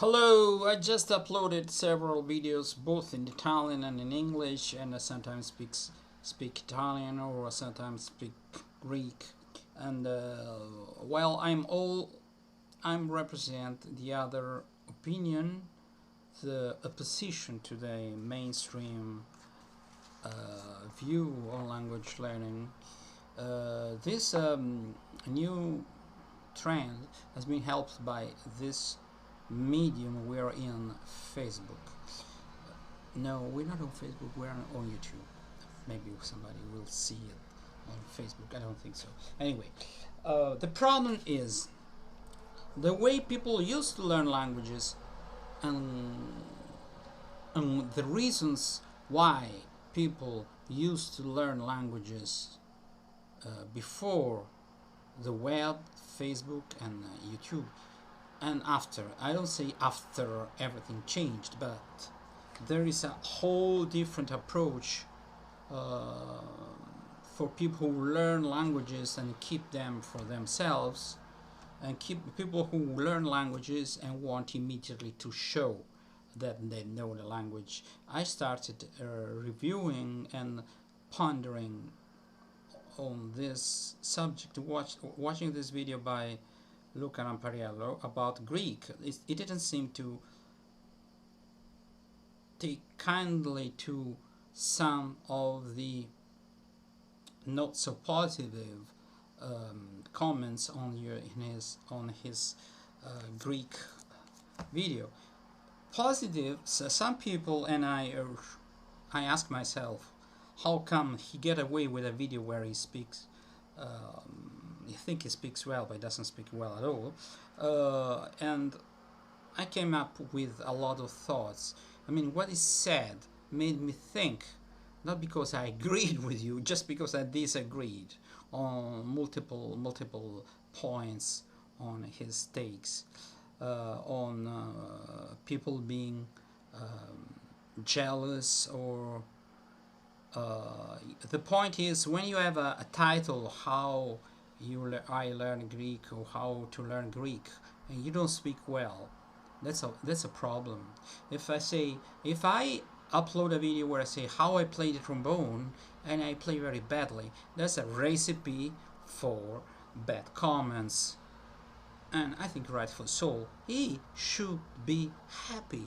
Hello, I just uploaded several videos both in Italian and in English, and I sometimes speak Italian or I sometimes speak Greek. And while I'm represent the other opinion, the opposition to the mainstream view on language learning. This new trend has been helped by this medium we're in, Facebook. No, we're not on Facebook, we're on YouTube. Maybe somebody will see it on Facebook. I don't think so. Anyway, the problem is the way people used to learn languages, and, and the reasons why people used to learn languages before the web, Facebook, and YouTube, and after. I don't say after everything changed, but there is a whole different approach uh, for people who learn languages and keep them for themselves, and keep people who learn languages and want immediately to show that they know the language. I started reviewing and pondering on this subject, watching this video by Luca Rampariello about Greek. It didn't seem to take kindly to some of the not so positive comments on his Greek video. Positive, so some people, and I ask myself, how come he get away with a video where he speaks? You think he speaks well, but he doesn't speak well at all. And I came up with a lot of thoughts. I mean, what he said made me think, not because I agreed with you, just because I disagreed on multiple points on his takes, on people being jealous, or the point is, when you have a title, how I learn Greek, or how to learn Greek, and you don't speak well, that's a problem. If I upload a video where I say how I play the trombone and I play very badly, that's a recipe for bad comments. And I think rightfully so. He should be happy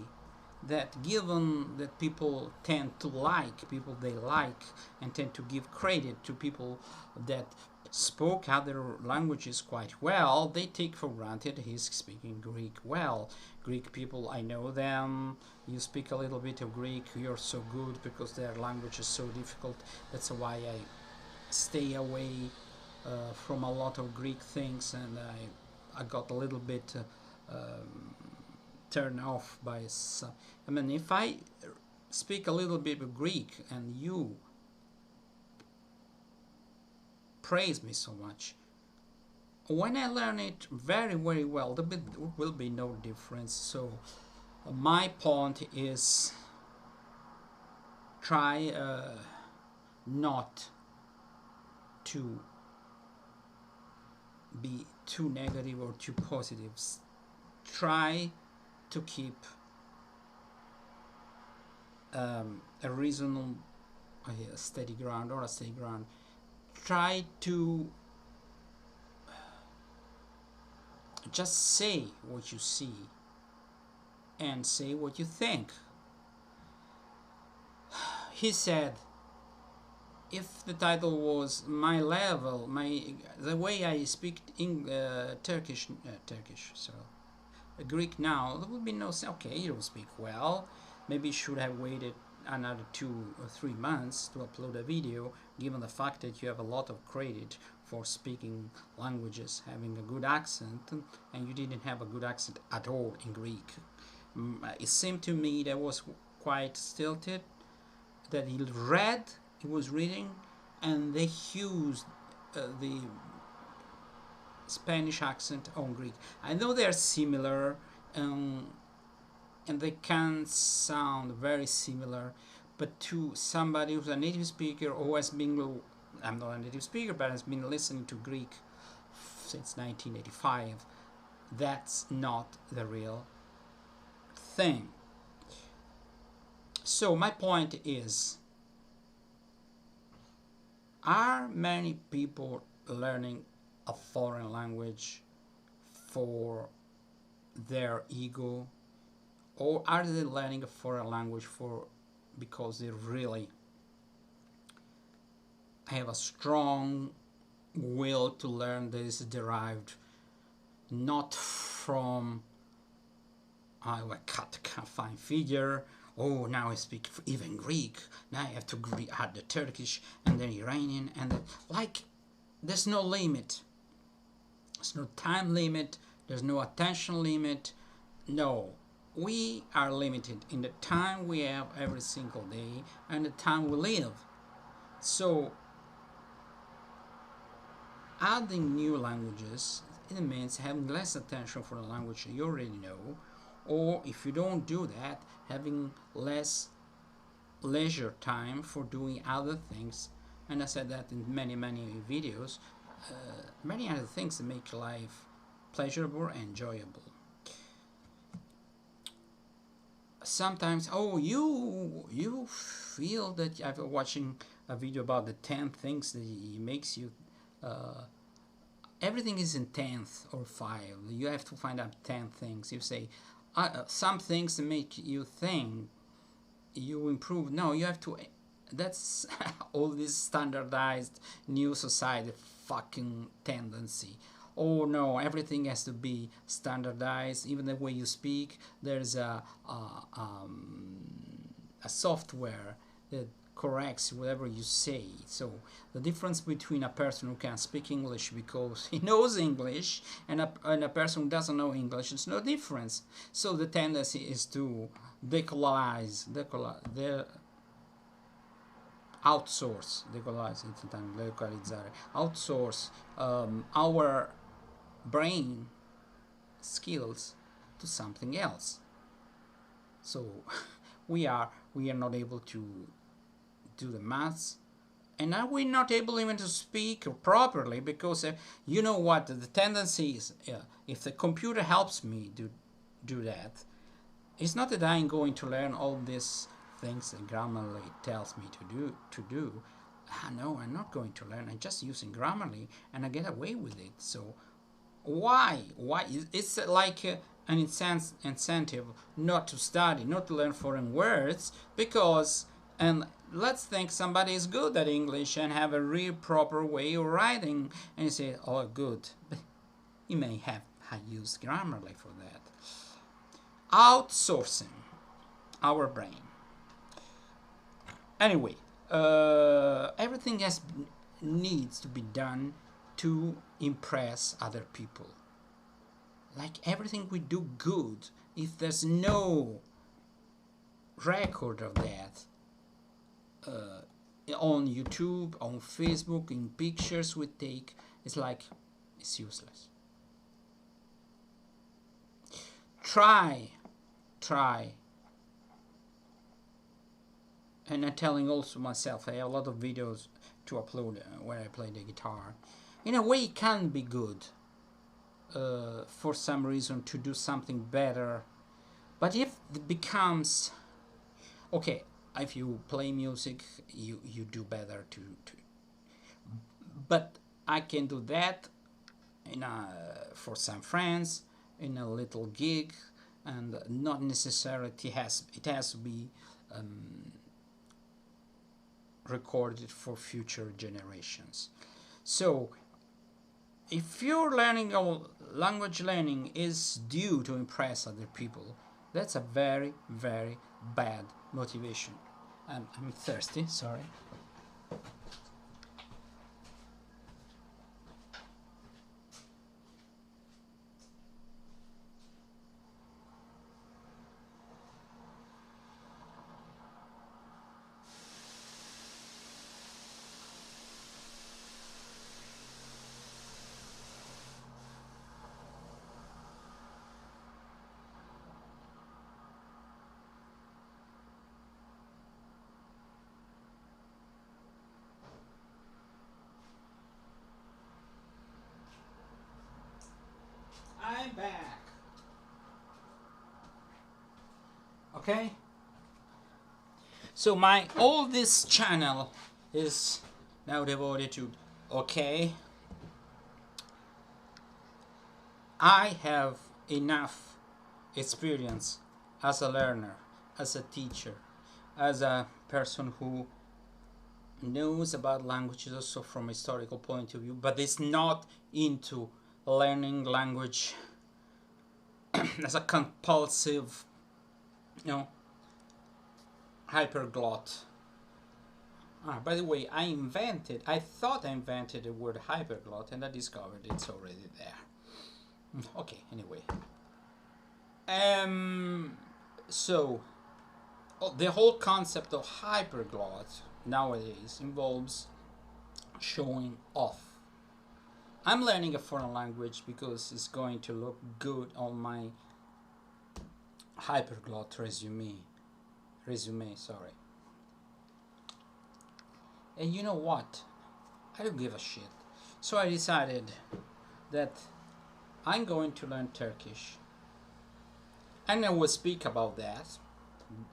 that, given that people tend to like people they like, and tend to give credit to people that spoke other languages quite well, they take for granted he's speaking Greek well. Greek people, I know them. You speak a little bit of Greek, you're so good because their language is so difficult. That's why I stay away from a lot of Greek things, and I got a little bit turned off by some. I mean, if I speak a little bit of Greek and you praise me so much, when I learn it very well, there will be no difference. So my point is, try not to be too negative or too positive. Try to keep a reasonable steady ground, or a steady ground. Try to just say what you see and say what you think. He said, if the title was my level, the way I speak Turkish, so Greek now, there would be no sense. Okay, you don't speak well. Maybe you should have waited another 2 or 3 months to upload a video, given the fact that you have a lot of credit for speaking languages, having a good accent, and you didn't have a good accent at all in Greek. It seemed to me that was quite stilted, that he was reading, and they used the Spanish accent on Greek. I know they're similar, and they can sound very similar, but to somebody who's a native speaker, or has been, I'm not a native speaker, but has been listening to Greek since 1985, that's not the real thing. So my point is, are many people learning a foreign language for their ego, or are they learning a foreign language for because they really have a strong will to learn that is derived not from I can't find figure. Oh, now I speak even Greek. Now I have to add the Turkish and then Iranian and then, like, there's no limit. There's no time limit. There's no attention limit. No, we are limited in the time we have every single day and the time we live. So adding new languages, it means having less attention for the language you already know, or if you don't do that, having less leisure time for doing other things. And I said that in many videos. Many other things that make life pleasurable and enjoyable. Sometimes, oh, you feel that I've been watching a video about the 10 things that makes you everything is in 10th or 5. You have to find out 10 things. You say some things make you think you improve. No, you have to. That's all this standardized new society fucking tendency. Oh no, everything has to be standardized. Even the way you speak, there's a software that corrects whatever you say. So the difference between a person who can speak English because he knows English and a person who doesn't know English, it's no difference. So the tendency is to outsource our brain skills to something else. So we are not able to do the maths, and now we're not able even to speak properly because you know what the tendency is. If the computer helps me do that, it's not that I'm going to learn all these things that Grammarly tells me to do. No, I'm not going to learn. I'm just using Grammarly and I get away with it. So why it's like an incentive not to study, not to learn foreign words, because, and let's think somebody is good at English and have a real proper way of writing, and you say, oh good, but you may have used Grammarly for that. Outsourcing our brain. Anyway, everything needs to be done to impress other people. Like everything we do good, if there's no record of that on YouTube, on Facebook, in pictures we take, it's useless. Try, and I'm telling also myself, I have a lot of videos to upload where I play the guitar. In a way, it can be good for some reason to do something better, but if it becomes okay, if you play music, you do better to but I can do that for some friends in a little gig, and not necessarily it has to be recorded for future generations. So if your language learning is due to impress other people, that's a very bad motivation. I'm thirsty, sorry. I'm back. Okay? So my all this channel is now devoted to, okay, I have enough experience as a learner, as a teacher, as a person who knows about languages also from a historical point of view, but is not into learning language as a compulsive, you know, hyperglot. By the way, I thought I invented the word hyperglot, and I discovered it's already there. Okay, anyway. So, the whole concept of hyperglot nowadays involves showing off. I'm learning a foreign language because it's going to look good on my hyperglot resume, sorry. And you know what? I don't give a shit. So I decided that I'm going to learn Turkish. And I will speak about that.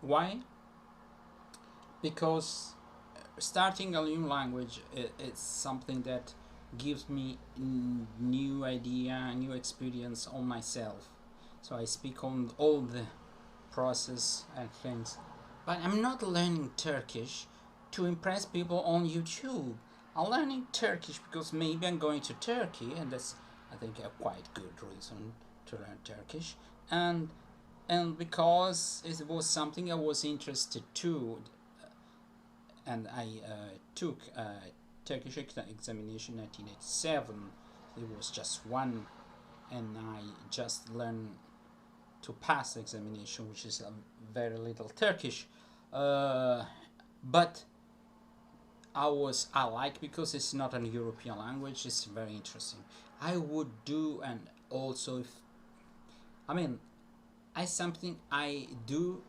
Why? Because starting a new language, it's something that gives me new idea, new experience on myself. So I speak on all the process and things. But I'm not learning Turkish to impress people on YouTube. I'm learning Turkish because maybe I'm going to Turkey, and that's, I think, a quite good reason to learn Turkish. And because it was something I was interested to, and I took a Turkish examination in 1987. It was just one, and I just learned to pass the examination, which is a very little Turkish. But I like, because it's not a European language, it's very interesting. I would do, and also if I something I do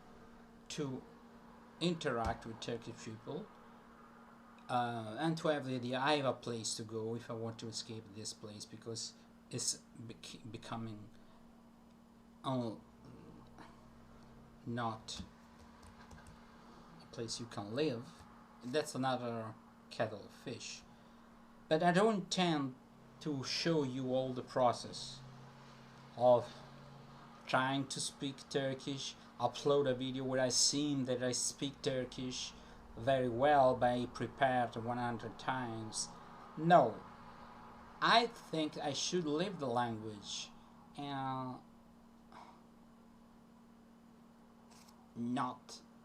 to interact with Turkish people, and to have the idea I have a place to go if I want to escape this place, because it's becoming not a place you can live. That's another kettle of fish. But I don't intend to show you all the process of trying to speak Turkish, upload a video where I seem that I speak Turkish very well by prepared 100 times. No, I think I should live the language and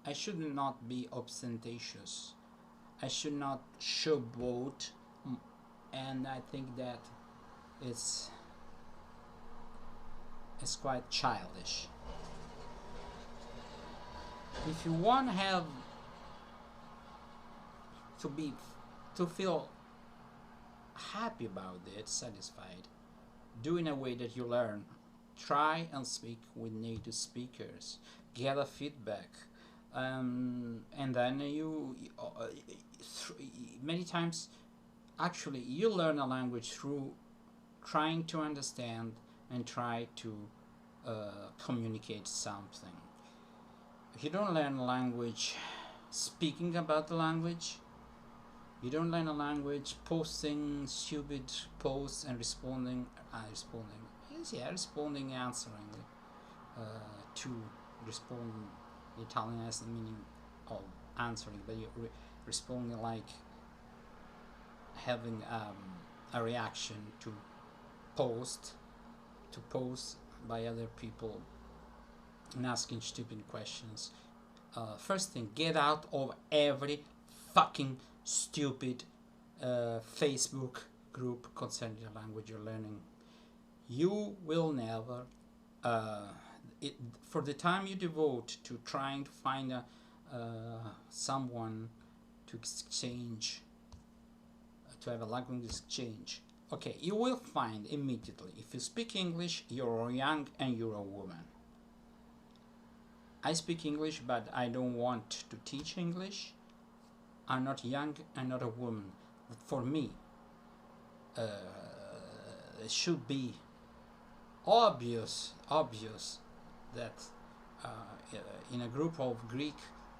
I should not be ostentatious. I should not showboat, and I think that it's quite childish. If you want to have to feel happy about it, satisfied, do in a way that you learn. Try and speak with native speakers. Get a feedback, and then many times, actually, you learn a language through trying to understand and try to communicate something. If you don't learn a language speaking about the language, you don't learn a language posting stupid posts and responding, answering to respond. Italian has the meaning of answering, but you responding like having a reaction to post by other people and asking stupid questions. First thing, get out of every fucking stupid Facebook group concerning the language you're learning. You will never, for the time you devote to trying to find someone to exchange, to have a language exchange, okay, you will find immediately, if you speak English, you're young and you're a woman. I speak English, but I don't want to teach English. I'm not young, I'm not a woman. For me, it should be obvious that in a group of Greek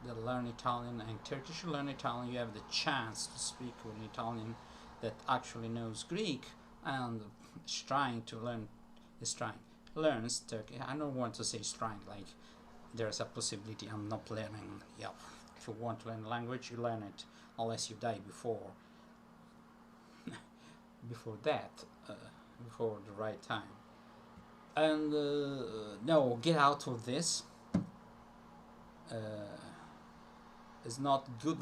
that learn Italian and Turkish learn Italian, you have the chance to speak with an Italian that actually knows Greek and is trying to learn, learns Turkish. I don't want to say is trying, like there's a possibility I'm not learning. Yeah, if you want to learn a language, you learn it, unless you die before before that, before the right time. And no, get out of this. Is not good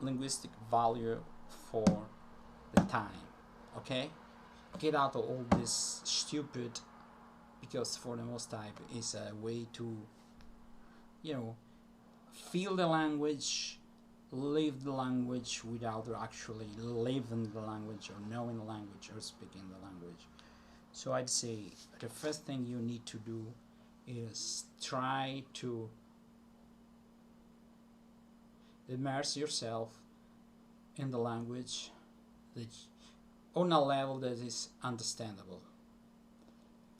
linguistic value for the time. Okay, get out of all this stupid, because for the most type is a way to, you know, feel the language, live the language without actually living the language or knowing the language or speaking the language. So I'd say the first thing you need to do is try to immerse yourself in the language that on a level that is understandable.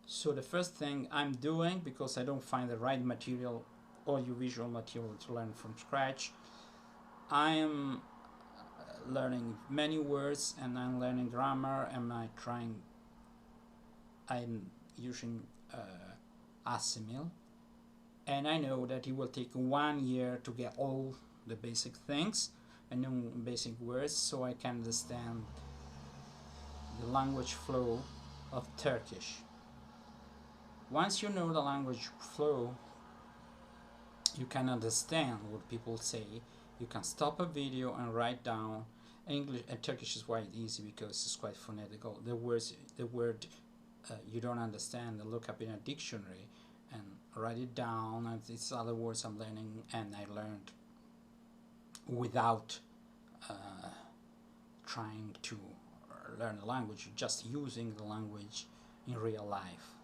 So the first thing I'm doing, because I don't find the right material, audiovisual material to learn from scratch, I am learning many words and I'm learning grammar, and I'm using Assimil, and I know that it will take 1 year to get all the basic things and know basic words, so I can understand the language flow of Turkish. Once you know the language flow, you can understand what people say. You can stop a video and write down. English and Turkish is quite easy because it's quite phonetical. The word you don't understand, look up in a dictionary and write it down. And these other words I'm learning, and I learned without trying to learn a language, just using the language in real life.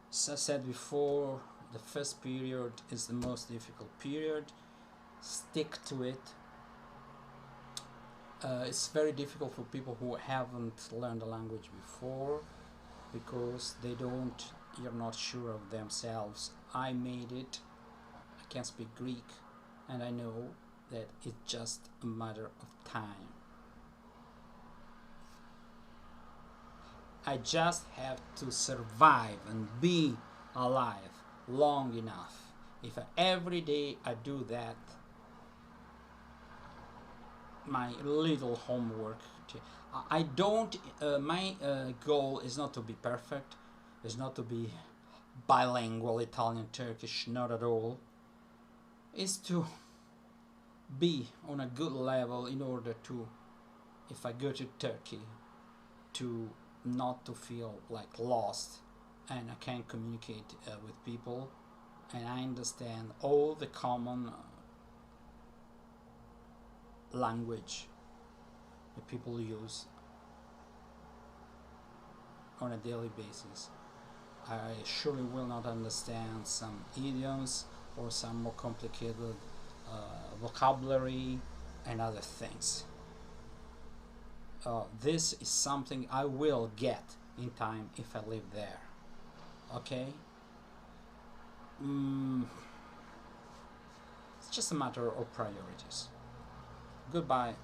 As I said before, the first period is the most difficult period. Stick to it. It's very difficult for people who haven't learned a language before, because you're not sure of themselves. I made it. I can speak Greek, and I know that it's just a matter of time. I just have to survive and be alive long enough. If every day I do that, my little homework, I don't, my goal is not to be perfect, is not to be bilingual Italian Turkish, not at all. It's to be on a good level in order to, if I go to Turkey, to not to feel like lost, and I can communicate with people, and I understand all the common language that people use on a daily basis. I surely will not understand some idioms or some more complicated vocabulary and other things. This is something I will get in time if I live there. Okay? It's just a matter of priorities. Goodbye.